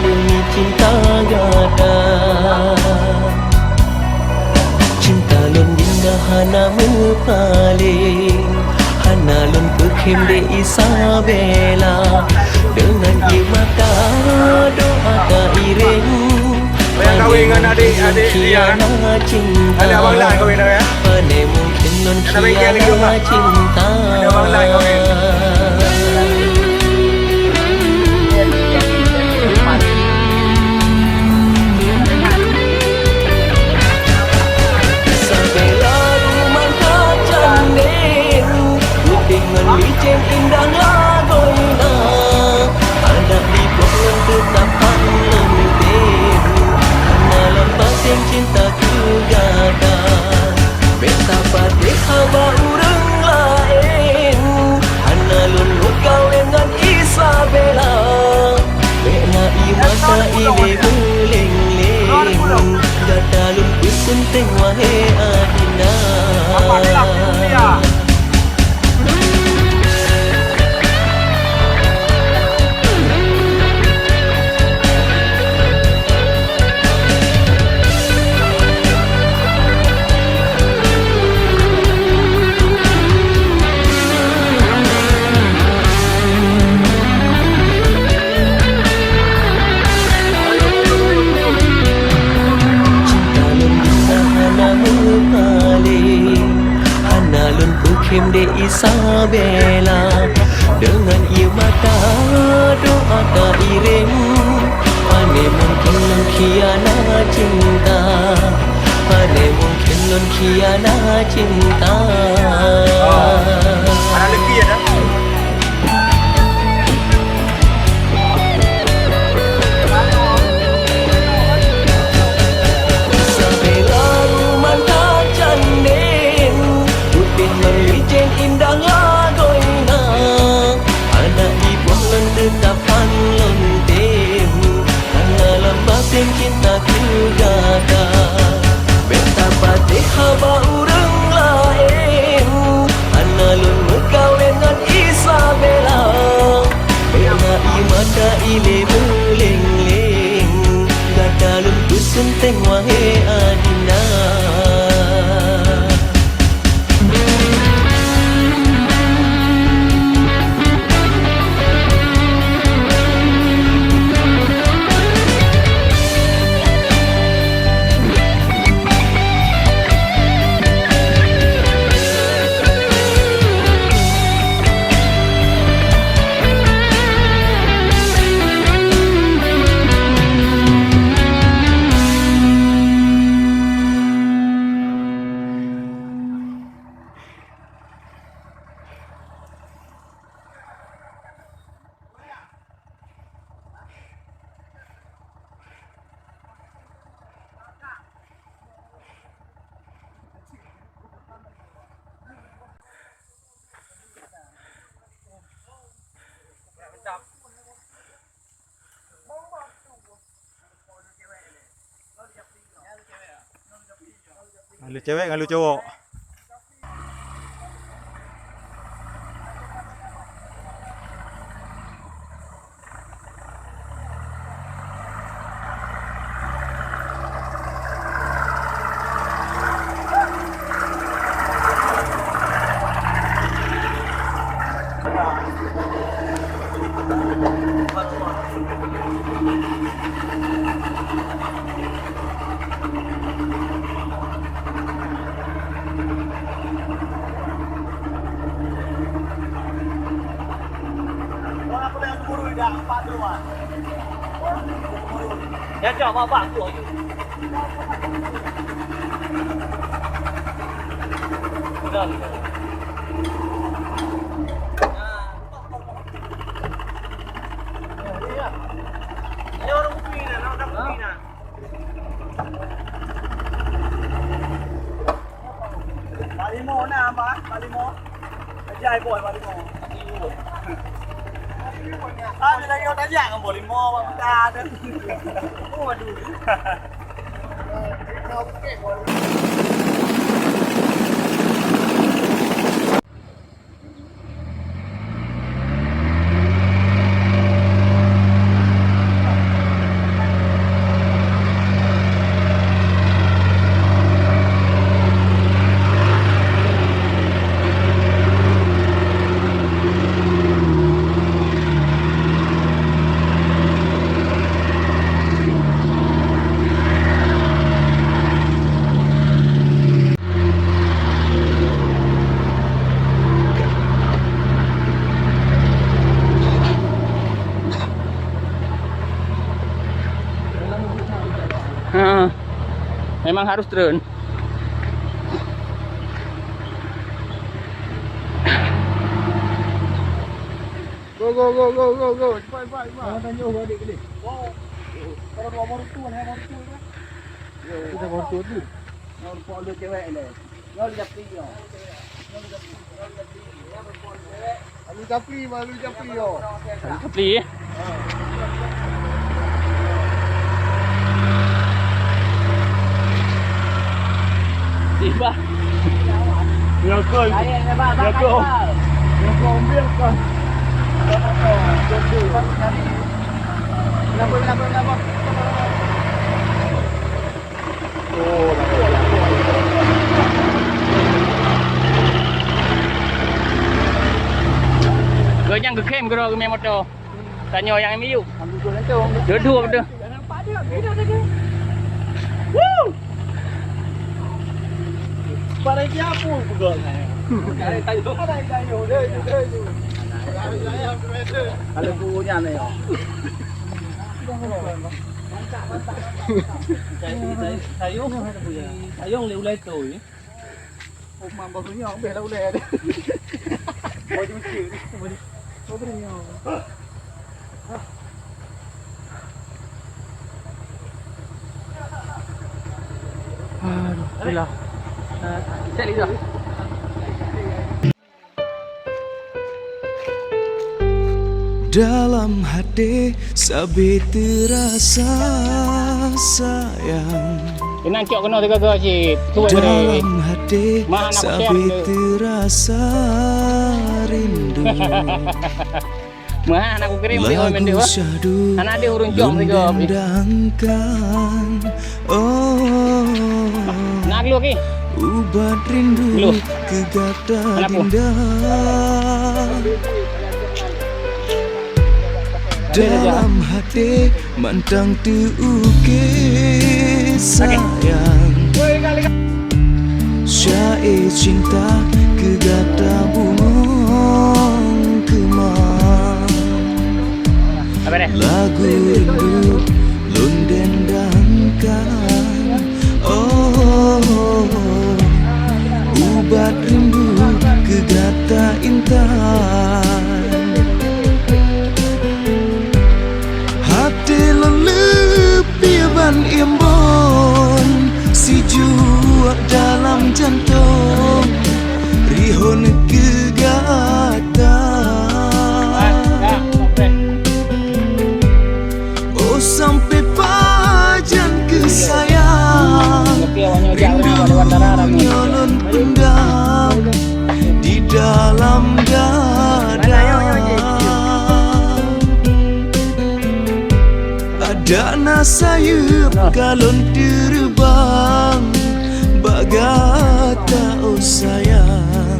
demi cinta gada. Cinta lun indah hana paling, hana lun pekim de Isabella. Dengan mata doa tak iring, yang kawin dengan adik-adik dia kan? Ada abang lain kawin dah ya? Pane mungkin non kiana cinta. Ada abang lain kawin. Isabella rumah kacanin, dengan licin indah lagoina. Anak di pohon tetapan lentin, karena lepas yang cinta kegada. Betapa haba urang lain, hana lulu kau dengan Isabella. Bena imata ile beling-ling, gada lun kusunteng wahe adina. Kim de Isabella, dengan mata doa tak iring. Pane mungkin lun kiana cinta, pane mungkin lun kiana cinta. Ada lagi ya dah? Indah lagoina, anak ibu tetapan lentim, karena lembab yang cinta kegada. Betapa haba urang lain, hana lun mekau dengan Isabella. Bena imata ile beling-ling, gada lun kusunteng wahe adina. Lu cewek nggak lu cowok? Ya coba Pak tuh. Udah. Ini orang Kupina, orang Kupina. Balimo na ba? Balimo. Ajay boy balimo. Nilagay ko na dyan ang balimo, pagkada. Oh, aduh. Memang harus turun. Go. Cepat. Tanya adik gede. Wow. Kalau dua motor tu, hai motor tu kan. Kita bawa tu tu. Yang follow cewek ni. Yang dia pergi yo. Alu capli yo. Kapli. Tiba. Ya kau. Saya ni ba, ba. Ya kau ambil kan. Kenapa? Oh, Rồi yang kekem ke main motor. Tanya yang MU. Ambil tu nanti orang. Dua-dua betul. Nampak dia, bina dia. Pada dia pun pegol. Tayo. Kalau punya ni yo. Sayong ulai tu. Mak barunya ambil lah ulai dia. Boleh mesti. Boleh. Aduh, gila. Cek lagi dah. Dalam hati sabi terasa sayang. Kena kiok kena tiga-tiga cik. Tuai beri. Dalam hati Mana nak sabi share tu? terasa rindu. Mana nak aku kirim video mendek Lagu wah. syahdu Anak dia urun jom tiga. mendendangkan. Oh, Nak lu lagi. ubat rindu Belum. kegata Kenapa? indah. Dalam hati mantang terukir sayang. Syair cinta kegata bumong kemang. Apa dia? Lagu rindu lun dendangkan. Oh, ubat rindu kegata intan. Hati lelepi ban imbon si jua dalam jantung rihon kegata. Oh sampai pajan kesayang rindu nyolon pendam di dalam dada. Ada nasayup kalon terbang bagata oh sayang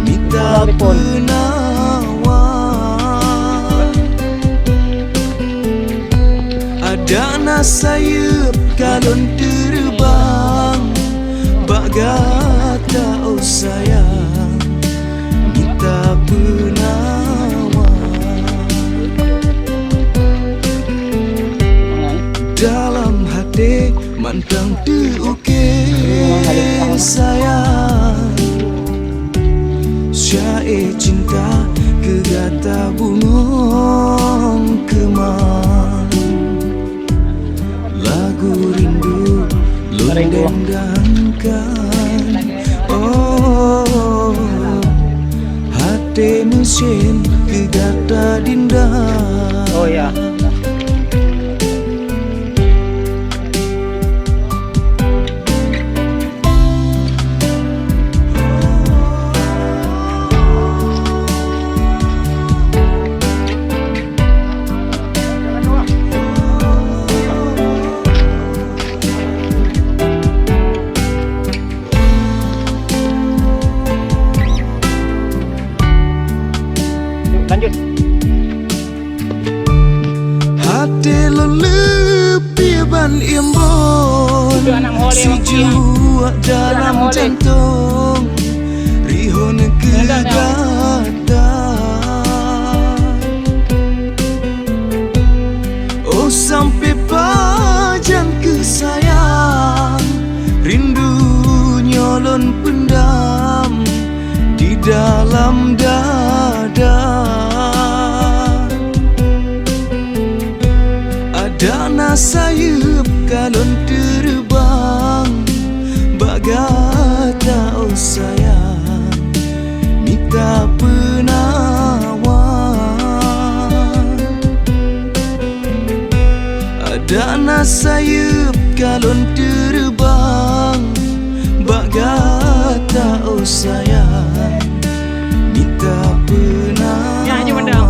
minta penawar. Ada nasayup kalon terbang bagata oh sayang minta penawar. Dalam hati mantang diukir sayang. Syair cinta kegata bungong kemang. Lagu rindu lun dendangkan. Oh, hati mesin kegata dinda. Oh ya. Lanjut. Hati lelepi ban imbon Itu anak Holly si emang dia. jua dalam anak Holly. jantung rihon kegata. Oh sampai pajan kesayang dalam dada. Ada nasayup kalon terbang, bagata oh sayang, minta penawar. Ada nasayup kalon terbang, bagata oh sayang, minta penawar. Ya, aja Mandang.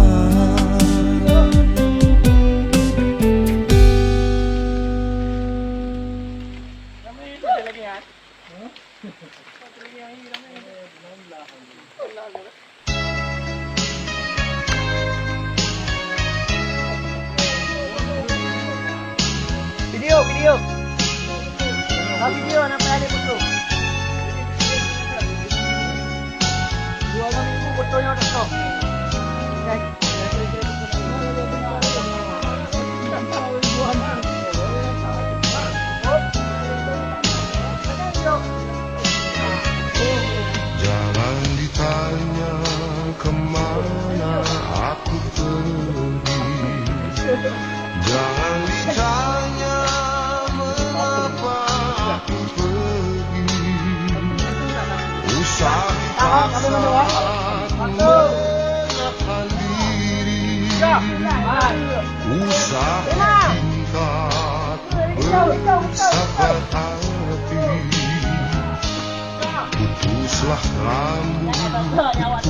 Video, video. Video nak ada foto. 2 minggu fotonya dah stop. Okay. Jangan ditanya kemana aku pergi. Jangan ditanya mengapa aku pergi. Usah dipaksa menahan diri. Usah tingkat bersabda hati. Putuslah rambut,